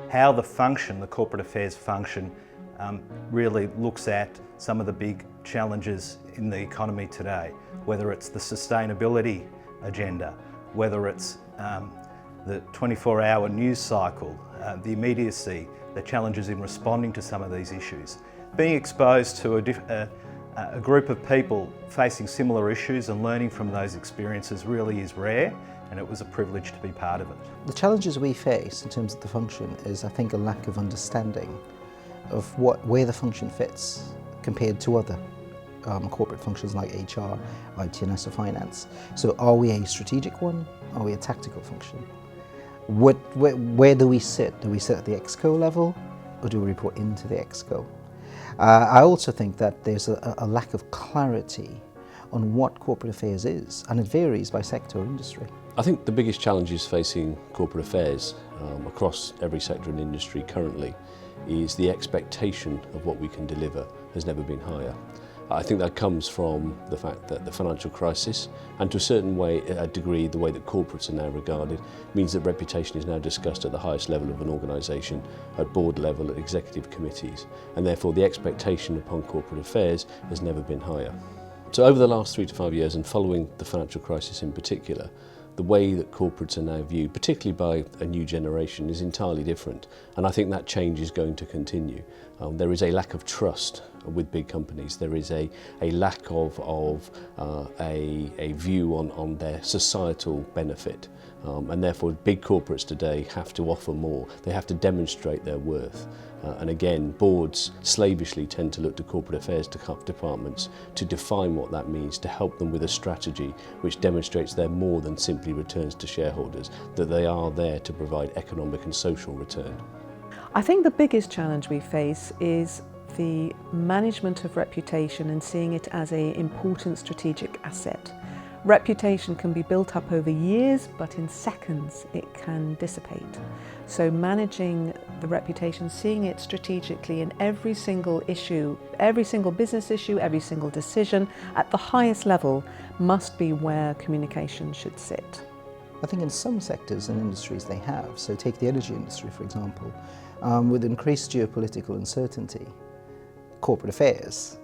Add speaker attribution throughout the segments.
Speaker 1: How the corporate affairs function, really looks at some of the big challenges in the economy today, whether it's the sustainability agenda, whether it's the 24-hour news cycle, the immediacy, the challenges in responding to some of these issues. Being exposed to a group of people facing similar issues and learning from those experiences really is rare, and it was a privilege to be part of it.
Speaker 2: The challenges we face in terms of the function is, I think, a lack of understanding of where the function fits compared to other corporate functions like HR, IT&S or finance. So are we a strategic one? Are we a tactical function? Where do we sit? Do we sit at the ExCo level, or do we report into the ExCo? I also think that there's a lack of clarity on what corporate affairs is, and it varies by sector or industry.
Speaker 3: I think the biggest challenges facing corporate affairs across every sector and industry currently is the expectation of what we can deliver has never been higher. I think that comes from the fact that the financial crisis, and to a certain degree the way that corporates are now regarded, means that reputation is now discussed at the highest level of an organisation, at board level, at executive committees, and therefore the expectation upon corporate affairs has never been higher. So over the last 3 to 5 years, and following the financial crisis in particular, the way that corporates are now viewed, particularly by a new generation, is entirely different, and I think that change is going to continue. There is a lack of trust with big companies. There is a lack of a view on their societal benefit, and therefore big corporates today have to offer more. They have to demonstrate their worth. And again, boards slavishly tend to look to corporate affairs departments to define what that means, to help them with a strategy which demonstrates they're more than simply returns to shareholders, that they are there to provide economic and social return.
Speaker 4: I think the biggest challenge we face is the management of reputation and seeing it as an important strategic asset. Reputation can be built up over years, but in seconds it can dissipate. So managing the reputation, seeing it strategically in every single issue, every single business issue, every single decision at the highest level must be where communication should sit.
Speaker 2: I think in some sectors and industries they have. So take the energy industry, for example. With increased geopolitical uncertainty, corporate affairs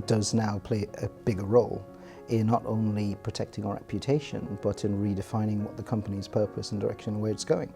Speaker 2: does now play a bigger role in not only protecting our reputation, but in redefining what the company's purpose and direction and where it's going.